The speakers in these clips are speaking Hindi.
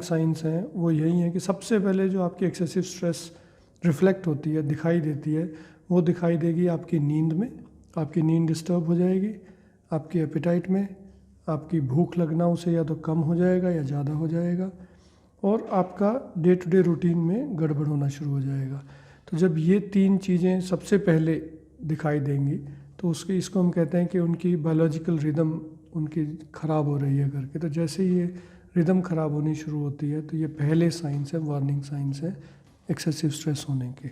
साइंस हैं वो यही हैं कि सबसे पहले जो आपकी एक्सेसिव स्ट्रेस रिफ्लेक्ट होती है, दिखाई देती है, वो दिखाई देगी आपकी नींद में। आपकी नींद डिस्टर्ब हो जाएगी, आपकी एपिटाइट में, आपकी भूख लगना उसे या तो कम हो जाएगा या ज़्यादा हो जाएगा, और आपका डे टू डे रूटीन में गड़बड़ होना शुरू हो जाएगा। तो जब ये 3 चीज़ें सबसे पहले दिखाई देंगी तो इसको हम कहते हैं कि उनकी बायोलॉजिकल रिदम उनकी ख़राब हो रही है करके। तो जैसे ये रिदम ख़राब होनी शुरू होती है तो ये पहले साइंस है, वार्निंग साइंस है एक्सेसिव स्ट्रेस होने के।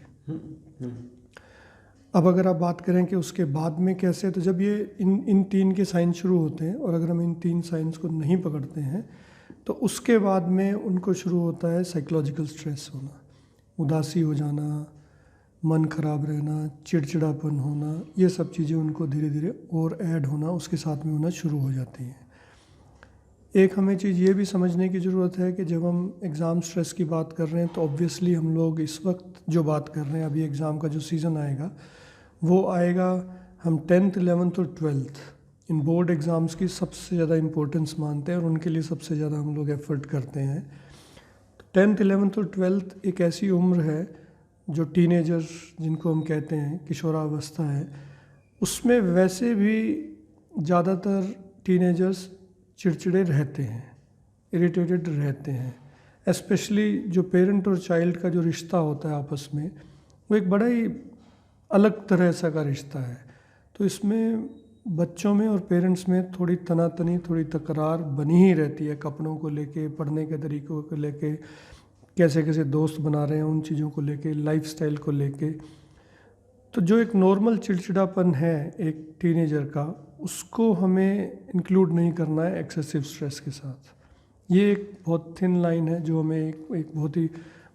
अब अगर आप बात करें कि उसके बाद में कैसे, तो जब ये इन 3 के साइन शुरू होते हैं और अगर हम इन 3 साइंस को नहीं पकड़ते हैं तो उसके बाद में उनको शुरू होता है साइकोलॉजिकल स्ट्रेस होना, उदासी हो जाना, मन खराब रहना, चिड़चिड़ापन होना, ये सब चीज़ें उनको धीरे धीरे और ऐड होना उसके साथ में होना शुरू हो जाती हैं। एक हमें चीज़ ये भी समझने की ज़रूरत है कि जब हम एग्ज़ाम स्ट्रेस की बात कर रहे हैं तो ऑब्वियसली हम लोग इस वक्त जो बात कर रहे हैं, अभी एग्ज़ाम का जो सीज़न आएगा वो आएगा, हम 10th 11th और 12th इन बोर्ड एग्ज़ाम्स की सबसे ज़्यादा इम्पोर्टेंस मानते हैं और उनके लिए सबसे ज़्यादा हम लोग एफ़र्ट करते हैं। 10th 11th और 12th एक ऐसी उम्र है जो टीनेजर्स जिनको हम कहते हैं, किशोरावस्था है, उसमें वैसे भी ज़्यादातर टीनेजर्स चिड़चिड़े रहते हैं, इरिटेटेड रहते हैं। स्पेशली जो पेरेंट और चाइल्ड का जो रिश्ता होता है आपस में, वो एक बड़ा ही अलग तरह सा का रिश्ता है। तो इसमें बच्चों में और पेरेंट्स में थोड़ी तनातनी, थोड़ी तकरार बनी ही रहती है, कपड़ों को लेके, पढ़ने के तरीक़ों को लेके, कैसे कैसे दोस्त बना रहे हैं उन चीज़ों को लेके, लाइफस्टाइल को लेके। तो जो एक नॉर्मल चिड़चिड़ापन है एक टीनेजर का, उसको हमें इंक्लूड नहीं करना है एक्सेसिव स्ट्रेस के साथ। ये एक बहुत थिन लाइन है जो हमें एक बहुत ही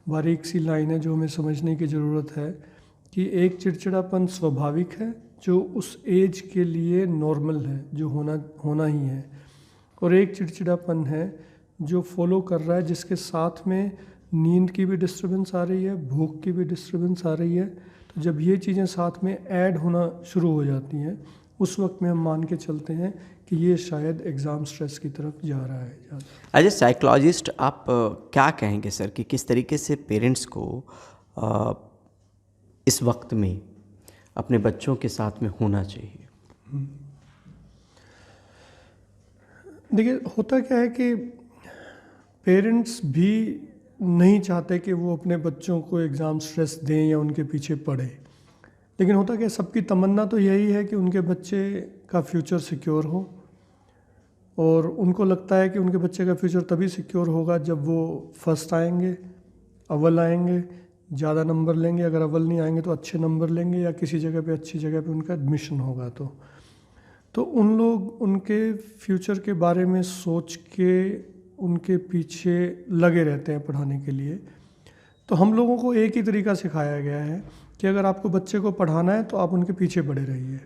बारीक सी लाइन है जो हमें समझने की ज़रूरत है कि एक चिड़चिड़ापन स्वाभाविक है जो उस एज के लिए नॉर्मल है, जो होना ही है, और एक चिड़चिड़ापन है जो फॉलो कर रहा है, जिसके साथ में नींद की भी डिस्टर्बेंस आ रही है, भूख की भी डिस्टर्बेंस आ रही है। तो जब ये चीज़ें साथ में ऐड होना शुरू हो जाती हैं उस वक्त में हम मान के चलते हैं कि ये शायद एग्ज़ाम स्ट्रेस की तरफ जा रहा है। एज ए साइकोलॉजिस्ट आप क्या कहेंगे सर कि किस तरीके से पेरेंट्स को इस वक्त में अपने बच्चों के साथ में होना चाहिए? देखिए, होता क्या है कि पेरेंट्स भी नहीं चाहते कि वो अपने बच्चों को एग्ज़ाम स्ट्रेस दें या उनके पीछे पड़े, लेकिन होता क्या, सबकी तमन्ना तो यही है कि उनके बच्चे का फ्यूचर सिक्योर हो, और उनको लगता है कि उनके बच्चे का फ्यूचर तभी सिक्योर होगा जब वो फर्स्ट आएंगे, अव्वल आएंगे, ज़्यादा नंबर लेंगे, अगर अव्वल नहीं आएंगे तो अच्छे नंबर लेंगे, या किसी जगह पे अच्छी जगह पे उनका एडमिशन होगा। तो उन लोग उनके फ्यूचर के बारे में सोच के उनके पीछे लगे रहते हैं पढ़ाने के लिए। तो हम लोगों को एक ही तरीका सिखाया गया है कि अगर आपको बच्चे को पढ़ाना है तो आप उनके पीछे पड़े रहिए।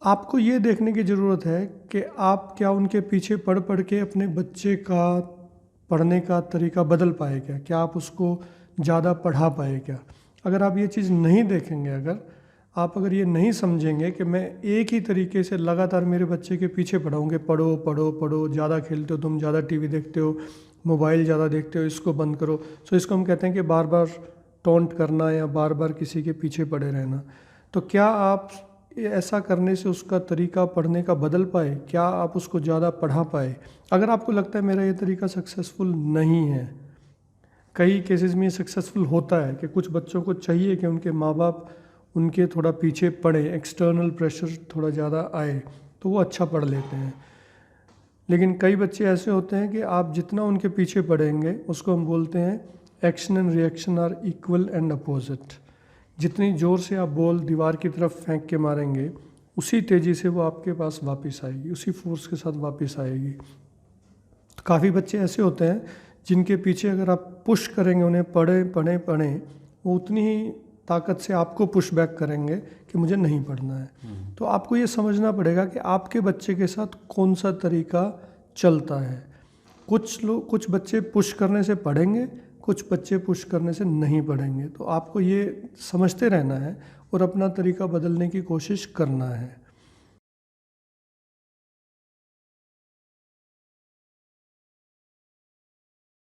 आपको ये देखने की ज़रूरत है कि आप क्या उनके पीछे पढ़ पढ़ के अपने बच्चे का पढ़ने का तरीका बदल पाए क्या आप उसको ज़्यादा पढ़ा पाए क्या। अगर आप ये चीज़ नहीं देखेंगे, अगर ये नहीं समझेंगे कि मैं एक ही तरीके से लगातार मेरे बच्चे के पीछे पढ़ाऊँगे, पढ़ो पढ़ो पढ़ो, ज़्यादा खेलते हो तुम, ज़्यादा टीवी देखते हो, मोबाइल ज़्यादा देखते हो, इसको बंद करो। सो इसको हम कहते हैं कि बार बार टॉन्ट करना या बार बार किसी के पीछे पड़े रहना। तो क्या आप ऐसा करने से उसका तरीका पढ़ने का बदल पाए? क्या आप उसको ज़्यादा पढ़ा पाए? अगर आपको लगता है मेरा ये तरीका सक्सेसफुल नहीं है, कई केसेस में सक्सेसफुल होता है कि कुछ बच्चों को चाहिए कि उनके माँ बाप उनके थोड़ा पीछे पड़े, एक्सटर्नल प्रेशर थोड़ा ज़्यादा आए तो वो अच्छा पढ़ लेते हैं। लेकिन कई बच्चे ऐसे होते हैं कि आप जितना उनके पीछे पढ़ेंगे, उसको हम बोलते हैं action and reaction are equal and opposite. जितनी ज़ोर से आप बॉल दीवार की तरफ फेंक के मारेंगे, उसी तेज़ी से वो आपके पास वापस आएगी, उसी फोर्स के साथ वापस आएगी। तो काफ़ी बच्चे ऐसे होते हैं जिनके पीछे अगर आप पुश करेंगे, उन्हें पढ़ें, वो उतनी ही ताकत से आपको पुश बैक करेंगे कि मुझे नहीं पढ़ना है। तो आपको ये समझना पड़ेगा कि आपके बच्चे के साथ कौन सा तरीका चलता है। कुछ बच्चे पुश करने से पढ़ेंगे, कुछ बच्चे पुश करने से नहीं पढ़ेंगे। तो आपको ये समझते रहना है और अपना तरीका बदलने की कोशिश करना है।